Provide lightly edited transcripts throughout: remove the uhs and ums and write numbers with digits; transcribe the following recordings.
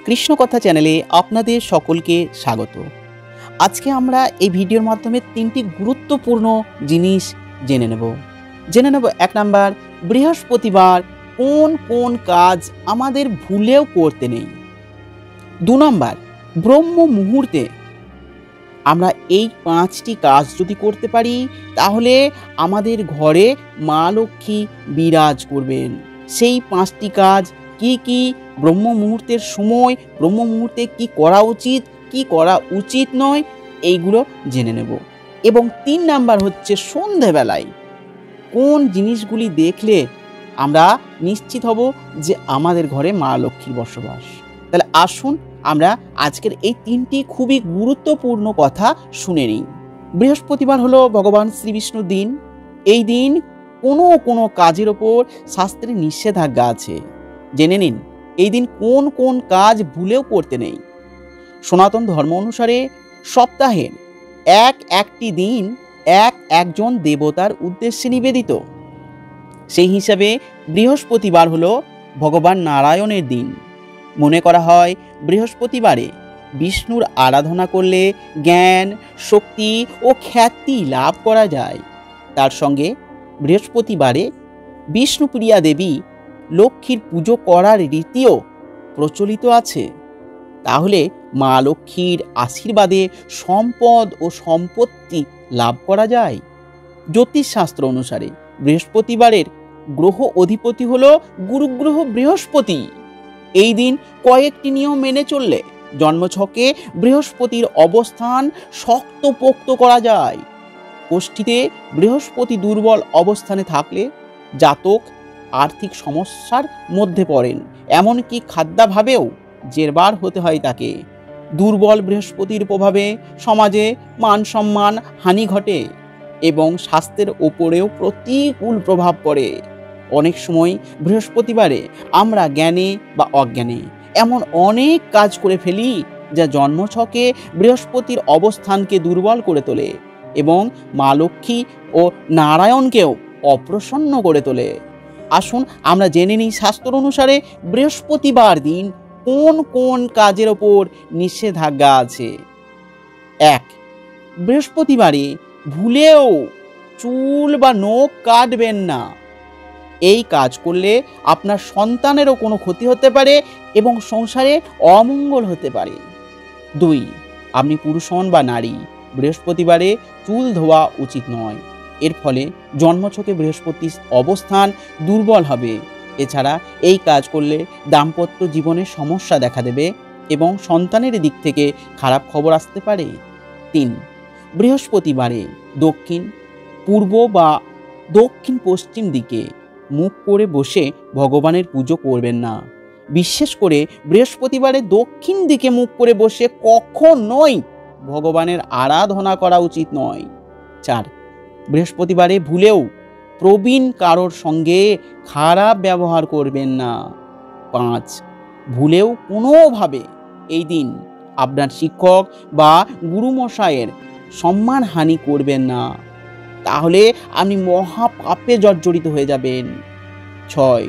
কৃষ্ণকথা চ্যানেলে আপনাদের সকলকে স্বাগত। আজকে আমরা এই ভিডিওর মাধ্যমে তিনটি গুরুত্বপূর্ণ জিনিস জেনে নেব। 1 নাম্বার, বৃহস্পতিবার কোন কোন কাজ আমাদের ভুলেও করতে নেই। 2 নাম্বার, ব্রহ্ম মুহূর্তে আমরা এই 5টি কাজ যদি করতে পারি তাহলে আমাদের ঘরে মা লক্ষ্মী বিরাজ করবেন। সেই 5টি কাজ কি কি, ব্রহ্ম মুহূর্তের সময়, ব্রহ্ম মুহূর্তে কি করা উচিত, কি করা উচিত নয়, এইগুলো জেনে নেব। এবং 3 নাম্বার হচ্ছে সন্ধেবেলায় কোন জিনিসগুলি দেখলে আমরা নিশ্চিত হব যে আমাদের ঘরে মা লক্ষ্মীর বসবাস। তাহলে আসুন আমরা আজকের এই 3টি খুবই গুরুত্বপূর্ণ কথা শুনে নিই। বৃহস্পতিবার হলো ভগবান শ্রীবিষ্ণুর দিন। এই দিন কোনো কাজের ওপর শাস্ত্রে নিষেধাজ্ঞা আছে। জেনে নিন এই দিন কোন কোন কাজ ভুলেও করতে নেই। সনাতন ধর্ম অনুসারে সপ্তাহের একটি দিন একজন দেবতার উদ্দেশ্যে নিবেদিত। সেই হিসাবে বৃহস্পতিবার হলো ভগবান নারায়ণের দিন। মনে করা হয় বৃহস্পতিবারে বিষ্ণুর আরাধনা করলে জ্ঞান, শক্তি ও খ্যাতি লাভ করা যায়। তার সঙ্গে বৃহস্পতিবারে বিষ্ণুপ্রিয়া দেবী লক্ষ্মীর পুজো করার রীতিও প্রচলিত আছে। তাহলে মা লক্ষ্মীর আশীর্বাদে সম্পদ ও সম্পত্তি লাভ করা যায়। জ্যোতিষশাস্ত্র অনুসারে বৃহস্পতিবারের গ্রহ অধিপতি হলো গুরুগ্রহ বৃহস্পতি। এই দিন কয়েকটি নিয়ম মেনে চললে জন্মছকে বৃহস্পতির অবস্থান শক্তপোক্ত করা যায়। কোষ্ঠীতে বৃহস্পতি দুর্বল অবস্থানে থাকলে জাতক আর্থিক সমস্যার মধ্যে পড়েন, এমনকি খাদ্যাভাবেও জেরবার হতে হয় তাকে। দুর্বল বৃহস্পতির প্রভাবে সমাজে মান সম্মান হানি ঘটে এবং স্বাস্থ্যের ওপরেও প্রতিকূল প্রভাব পড়ে। অনেক সময় বৃহস্পতিবারে আমরা জ্ঞানে বা অজ্ঞানে এমন অনেক কাজ করে ফেলি যা জন্মছকে বৃহস্পতির অবস্থানকে দুর্বল করে তোলে এবং মা লক্ষ্মী ও নারায়ণকেও অপ্রসন্ন করে তোলে। আসুন আমরা জেনে নিই শাস্ত্র অনুসারে বৃহস্পতিবার দিন কোন কোন কাজের ওপর নিষেধাজ্ঞা আছে। 1, বৃহস্পতিবারে ভুলেও চুল বা নখ কাটবেন না। এই কাজ করলে আপনার সন্তানেরও কোনো ক্ষতি হতে পারে এবং সংসারে অমঙ্গল হতে পারে। 2, আপনি পুরুষ হন বা নারী, বৃহস্পতিবারে চুল ধোয়া উচিত নয়। এর ফলে জন্মছকে বৃহস্পতির অবস্থান দুর্বল হবে। এছাড়া এই কাজ করলে দাম্পত্য জীবনে সমস্যা দেখা দেবে এবং সন্তানের দিক থেকে খারাপ খবর আসতে পারে। 3, বৃহস্পতিবারে দক্ষিণ পূর্ব বা দক্ষিণ পশ্চিম দিকে মুখ করে বসে ভগবানের পুজো করবেন না। বিশেষ করে বৃহস্পতিবারে দক্ষিণ দিকে মুখ করে বসে কখনোই ভগবানের আরাধনা করা উচিত নয়। 4, বৃহস্পতিবারে ভুলেও প্রবীণ কারোর সঙ্গে খারাপ ব্যবহার করবেন না। 5, ভুলেও কোনোভাবে এই দিন আপনার শিক্ষক বা গুরুমশাইয়ের সম্মানহানি করবেন না, তাহলে আপনি মহাপাপে জর্জরিত হয়ে যাবেন। 6,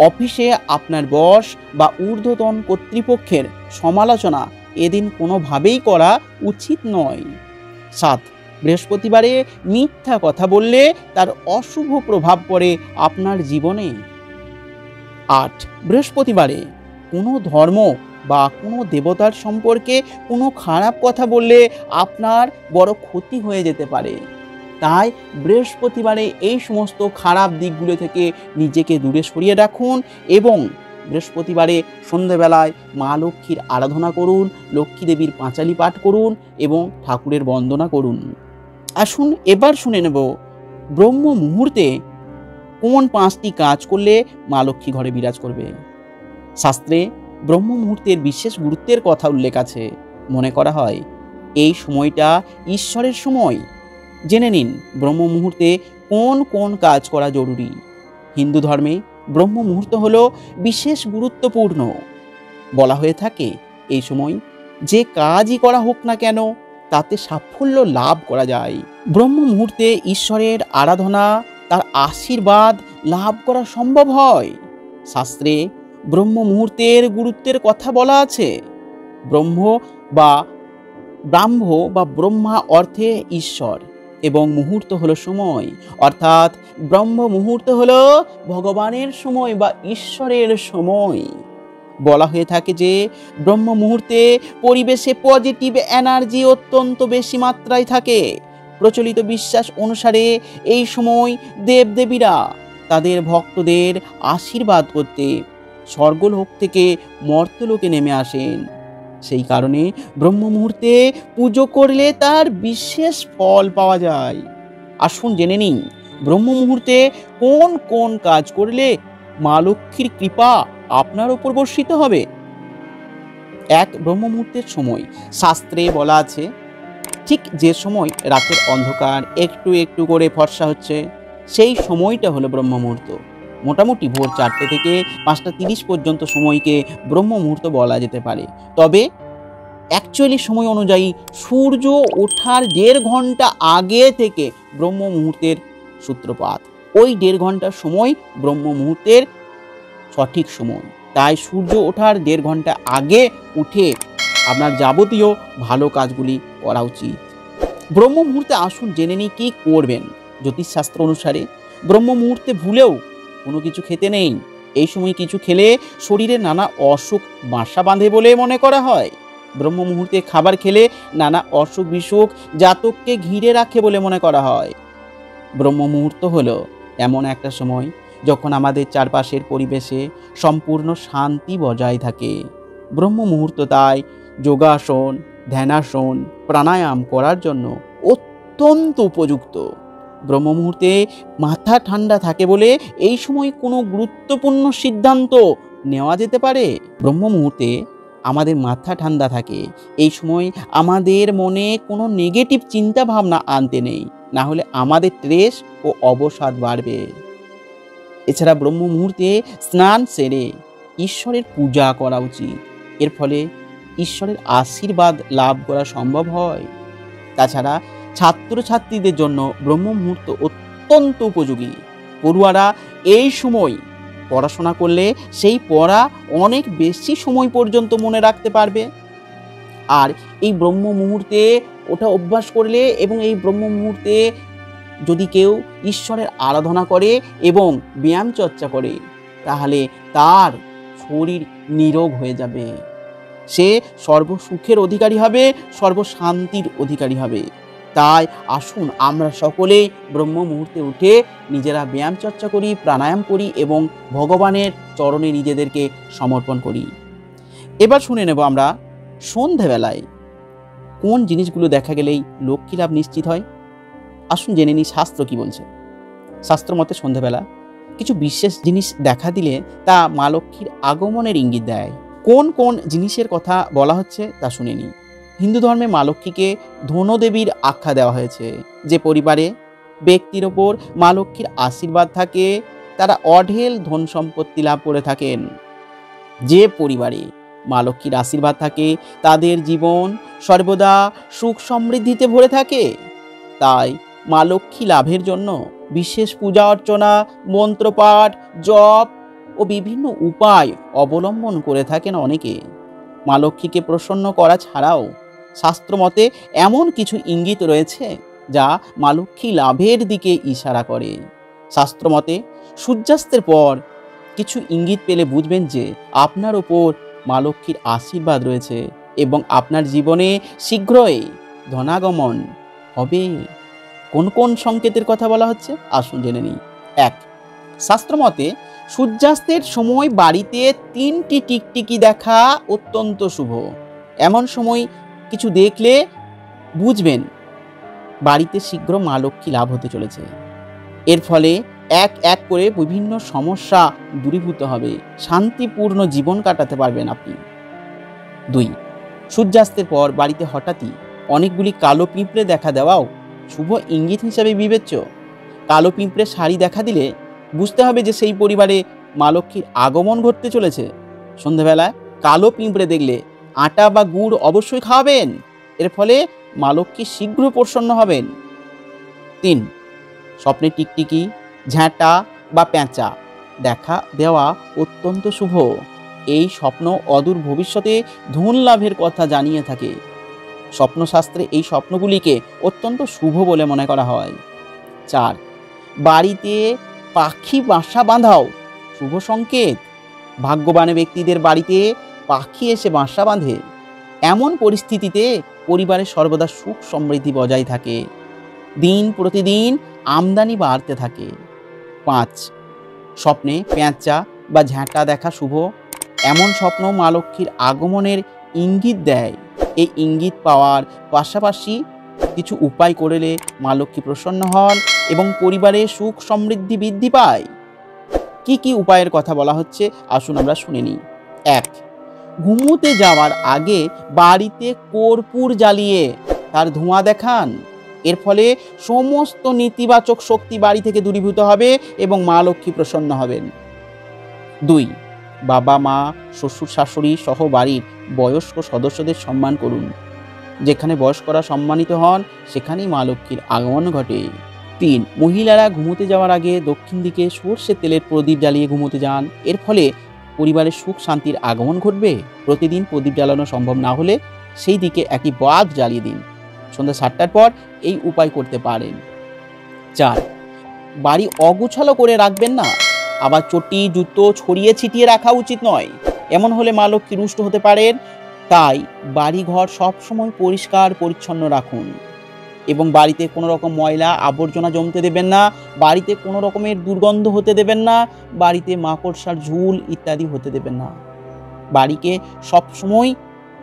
অফিসে আপনার বস বা ঊর্ধ্বতন কর্তৃপক্ষের সমালোচনা এদিন কোনোভাবেই করা উচিত নয়। 7, বৃহস্পতিবারে মিথ্যা কথা বললে তার অশুভ প্রভাব পড়ে আপনার জীবনে। 8, বৃহস্পতিবারে কোনো ধর্ম বা কোনো দেবতার সম্পর্কে কোনো খারাপ কথা বললে আপনার বড় ক্ষতি হয়ে যেতে পারে। তাই বৃহস্পতিবারে এই সমস্ত খারাপ দিকগুলো থেকে নিজেকে দূরে সরিয়ে রাখুন এবং বৃহস্পতিবারে সন্ধ্যেবেলায় মা লক্ষ্মীর আরাধনা করুন, লক্ষ্মী দেবীর পাঁচালি পাঠ করুন এবং ঠাকুরের বন্দনা করুন। আসুন এবার শুনে নেব ব্রহ্ম মুহূর্তে কোন 5টি কাজ করলে মা লক্ষ্মী ঘরে বিরাজ করবে। শাস্ত্রে ব্রহ্ম মুহূর্তের বিশেষ গুরুত্বের কথা উল্লেখ আছে। মনে করা হয় এই সময়টা ঈশ্বরের সময়। জেনে নিন ব্রহ্ম মুহূর্তে কোন কোন কাজ করা জরুরি। হিন্দু ধর্মে ব্রহ্ম মুহূর্ত হলো বিশেষ গুরুত্বপূর্ণ। বলা হয়ে থাকে এই সময় যে কাজই করা হোক না কেন তাতে সাফল্য লাভ করা যায়। ব্রহ্ম মুহূর্তে ঈশ্বরের আরাধনা, তার আশীর্বাদ লাভ করা সম্ভব হয়। শাস্ত্রে ব্রহ্ম মুহূর্তের গুরুত্বের কথা বলা আছে। ব্রহ্ম বা ব্রহ্মা অর্থে ঈশ্বর এবং মুহূর্ত হলো সময়, অর্থাৎ ব্রহ্ম মুহূর্ত হলো ভগবানের সময় বা ঈশ্বরের সময়। বলা হয়ে থাকে যে ব্রহ্ম মুহূর্তে পরিবেশে পজিটিভ এনার্জি অত্যন্ত বেশি মাত্রায় থাকে। প্রচলিত বিশ্বাস অনুসারে এই সময় দেবদেবীরা তাদের ভক্তদের আশীর্বাদ করতে স্বর্গলোক থেকে মর্ত্যলোকে নেমে আসেন। সেই কারণে ব্রহ্ম মুহূর্তে পুজো করলে তার বিশেষ ফল পাওয়া যায়। আসুন জেনে নিন ব্রহ্ম মুহূর্তে কোন কোন কাজ করলে মা লক্ষ্মীর কৃপা আপনার উপর বর্ষিত হবে। এক, ব্রহ্ম মুহূর্তের সময় শাস্ত্রে বলা আছে ঠিক যে সময় রাতের অন্ধকার একটু একটু করে ফর্সা হচ্ছে সেই সময়টা হলো ব্রহ্ম মুহূর্ত। মোটামুটি ভোর 4টে থেকে 5টা 30 পর্যন্ত সময়কে ব্রহ্ম মুহূর্ত বলা যেতে পারে। তবে অ্যাকচুয়ালি সময় অনুযায়ী সূর্য ওঠার 1.5 ঘন্টা আগে থেকে ব্রহ্ম মুহূর্তের সূত্রপাত। ওই 1.5 ঘন্টার সময় ব্রহ্ম মুহূর্তের সঠিক সময়। তাই সূর্য ওঠার 1.5 ঘন্টা আগে উঠে আপনার যাবতীয় ভালো কাজগুলি করা উচিত। ব্রহ্ম মুহূর্তে আসুন জেনে নিই কী করবেন। জ্যোতিষশাস্ত্র অনুসারে ব্রহ্ম মুহূর্তে ভুলেও কোনো কিছু খেতে নেই। এই সময় কিছু খেলে শরীরে নানা অসুখ বাসা বাঁধে বলে মনে করা হয়। ব্রহ্ম মুহূর্তে খাবার খেলে নানা অসুখ বিসুখ জাতককে ঘিরে রাখে বলে মনে করা হয়। ব্রহ্ম মুহূর্ত হলো এমন একটা সময় যখন আমাদের চারপাশের পরিবেশে সম্পূর্ণ শান্তি বজায় থাকে। ব্রহ্ম মুহূর্ত তাই যোগাসন, ধ্যানাসন, প্রাণায়াম করার জন্য অত্যন্ত উপযুক্ত। ব্রহ্ম মুহূর্তে মাথা ঠান্ডা থাকে বলে এই সময় কোনো গুরুত্বপূর্ণ সিদ্ধান্ত নেওয়া যেতে পারে। ব্রহ্ম মুহূর্তে আমাদের মাথা ঠান্ডা থাকে। এই সময় আমাদের মনে কোনো নেগেটিভ চিন্তা ভাবনা আনতে নেই, না হলে আমাদের স্ট্রেস ও অবসাদ বাড়বে। এছাড়া ব্রহ্ম মুহূর্তে স্নান সেরে ঈশ্বরের পূজা করা উচিত। এর ফলে ঈশ্বরের আশীর্বাদ লাভ করা সম্ভব হয়। তাছাড়া ছাত্রছাত্রীদের জন্য ব্রহ্ম মুহূর্ত অত্যন্ত উপযোগী। পড়ুয়ারা এই সময় পড়াশোনা করলে সেই পড়া অনেক বেশি সময় পর্যন্ত মনে রাখতে পারবে। আর এই ব্রহ্ম মুহূর্তে ওটা অভ্যাস করলে এবং এই ব্রহ্ম মুহূর্তে যদি কেউ ঈশ্বরের আরাধনা করে এবং ব্যায়াম চর্চা করে তাহলে তার শরীর নিরোগ হয়ে যাবে। সে সর্বসুখের অধিকারী হবে, সর্বশান্তির অধিকারী হবে। তাই আসুন আমরা সকলেই ব্রহ্ম মুহূর্তে উঠে নিজেরা ব্যায়াম চর্চা করি, প্রাণায়াম করি এবং ভগবানের চরণে নিজেদেরকে সমর্পণ করি। এবার শুনে নেব আমরা সন্ধেবেলায় কোন জিনিসগুলো দেখা গেলেই লক্ষ্মী লাভ নিশ্চিত হয়। আসুন জেনে নিই শাস্ত্র কি বলছে। শাস্ত্র মতে সন্ধেবেলা কিছু বিশেষ জিনিস দেখা দিলে তা মা লক্ষ্মীর আগমনের ইঙ্গিত দেয়। কোন কোন জিনিসের কথা বলা হচ্ছে তা শুনে নিই। হিন্দু ধর্মে মা লক্ষ্মীকে ধনদেবীর আখ্যা দেওয়া হয়েছে। যে পরিবারে ব্যক্তির ওপর মা লক্ষ্মীর আশীর্বাদ থাকে তারা অঢেল ধন সম্পত্তি লাভ করে থাকেন। যে পরিবারে মা লক্ষ্মীর আশীর্বাদ থাকে তাদের জীবন সর্বদা সুখ সমৃদ্ধিতে ভরে থাকে। তাই মা লক্ষ্মী লাভের জন্য বিশেষ পূজা অর্চনা, মন্ত্রপাঠ, জপ ও বিভিন্ন উপায় অবলম্বন করে থাকেন অনেকে। মা লক্ষ্মীকে প্রসন্ন করা ছাড়াও শাস্ত্রমতে এমন কিছু ইঙ্গিত রয়েছে যা মা লক্ষ্মী লাভের দিকে ইশারা করে। শাস্ত্রমতে সূর্যাস্তের পর কিছু ইঙ্গিত পেলে বুঝবেন যে আপনার ওপর মা লক্ষ্মীর আশীর্বাদ রয়েছে এবং আপনার জীবনে শীঘ্রই ধনাগমন হবে। কোন কোন সংকেতের কথা বলা হচ্ছে আসুন জেনে নিই। 1, শাস্ত্রমতে সূর্যাস্তের সময় বাড়িতে 3টি টিকটিকি দেখা অত্যন্ত শুভ। এমন সময় কিছু দেখলে বুঝবেন বাড়িতে শীঘ্র মা লক্ষ্মী লাভ হতে চলেছে। এর ফলে এক এক করে বিভিন্ন সমস্যা দূরীভূত হবে, শান্তিপূর্ণ জীবন কাটাতে পারবেন আপনি। 2, সূর্যাস্তের পর বাড়িতে হঠাৎই অনেকগুলি কালো পিঁপড়ে দেখা দেওয়াও শুভ ইঙ্গিত হিসাবে বিবেচ্য। কালো পিঁপড়ে শাড়ি দেখা দিলে বুঝতে হবে যে সেই পরিবারে মা লক্ষ্মীর আগমন ঘটতে চলেছে। সন্ধ্যাবেলায় কালো পিঁপড়ে দেখলে আটা বা গুড় অবশ্যই খাওয়াবেন। এর ফলে মা লক্ষ্মী শীঘ্র প্রসন্ন হবেন। 3, স্বপ্নে টিকটিকি, ঝ্যাঁটা বা পেঁচা দেখা দেওয়া অত্যন্ত শুভ। এই স্বপ্ন অদূর ভবিষ্যতে ধন লাভের কথা জানিয়ে থাকে। স্বপ্নশাস্ত্রে এই স্বপ্নগুলিকে অত্যন্ত শুভ বলে মনে করা হয়। 4, বাড়িতে পাখি বাসা বাঁধাও শুভ সংকেত। ভাগ্যবান ব্যক্তিদের বাড়িতে পাখি এসে বাসা বাঁধে। এমন পরিস্থিতিতে পরিবারে সর্বদা সুখ সমৃদ্ধি বজায় থাকে। দিন প্রতিদিন আমদানি বাড়তে থাকে। 5, স্বপ্নে পেঁচা বা ঝ্যাঁটা দেখা শুভ। এমন স্বপ্ন মা লক্ষ্মীর আগমনের ইঙ্গিত দেয়। এই ইঙ্গিত পাওয়ার পাশাপাশি কিছু উপায় করলে মা লক্ষ্মী প্রসন্ন হন এবং পরিবারে সুখ সমৃদ্ধি বৃদ্ধি পায়। কি কি উপায়ের কথা বলা হচ্ছে আসুন আমরা শুনে নিই। 1, ঘুমোতে যাওয়ার আগে বাড়িতে কর্পূর জ্বালিয়ে তার ধোঁয়া দেখান। এর ফলে সমস্ত নেতিবাচক শক্তি বাড়ি থেকে দূরীভূত হবে এবং মা লক্ষ্মী প্রসন্ন হবেন। 2, বাবা মা শ্বশুর শাশুড়ি সহ বাড়ির বয়স্ক সদস্যদের সম্মান করুন। যেখানে বয়স্করা সম্মানিত হন সেখানেই মা লক্ষ্মীর আগমন ঘটে। 3, মহিলারা ঘুমোতে যাওয়ার আগে দক্ষিণ দিকে সর্ষের তেলের প্রদীপ জ্বালিয়ে ঘুমোতে যান। এর ফলে পরিবারের সুখ শান্তির আগমন ঘটবে। প্রতিদিন প্রদীপ জ্বালানো সম্ভব না হলে সেই দিকে একটি বাদ জ্বালিয়ে দিন। সন্ধ্যা 7টার পর এই উপায় করতে পারেন। 4, বাড়ি অগোছালো করে রাখবেন না। আবার চটি জুতো ছড়িয়ে ছিটিয়ে রাখা উচিত নয়। এমন হলে মা লক্ষ্মী রুষ্ট হতে পারেন। তাই বাড়িঘর সবসময় পরিষ্কার পরিচ্ছন্ন রাখুন এবং বাড়িতে কোনো রকম ময়লা আবর্জনা জমতে দেবেন না। বাড়িতে কোনো রকমের দুর্গন্ধ হতে দেবেন না। বাড়িতে মাকড়সার ঝুল ইত্যাদি হতে দেবেন না। বাড়িকে সবসময়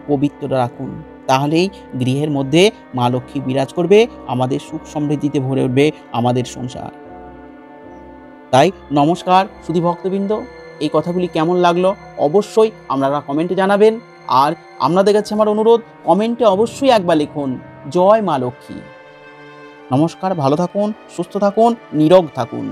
পবিত্র রাখুন। তাহলেই গৃহের মধ্যে মা লক্ষ্মী বিরাজ করবে, আমাদের সুখ সমৃদ্ধিতে ভরে উঠবে আমাদের সংসার। তাই নমস্কার সুধী ভক্তবৃন্দ, এই কথাগুলি কেমন লাগলো অবশ্যই আপনারা কমেন্টে জানাবেন। আর আপনাদের কাছে আমার অনুরোধ, কমেন্টে অবশ্যই একবার লিখুন জয় মা লক্ষ্মী। নমস্কার, ভালো থাকুন, সুস্থ থাকুন, নীরোগ থাকুন।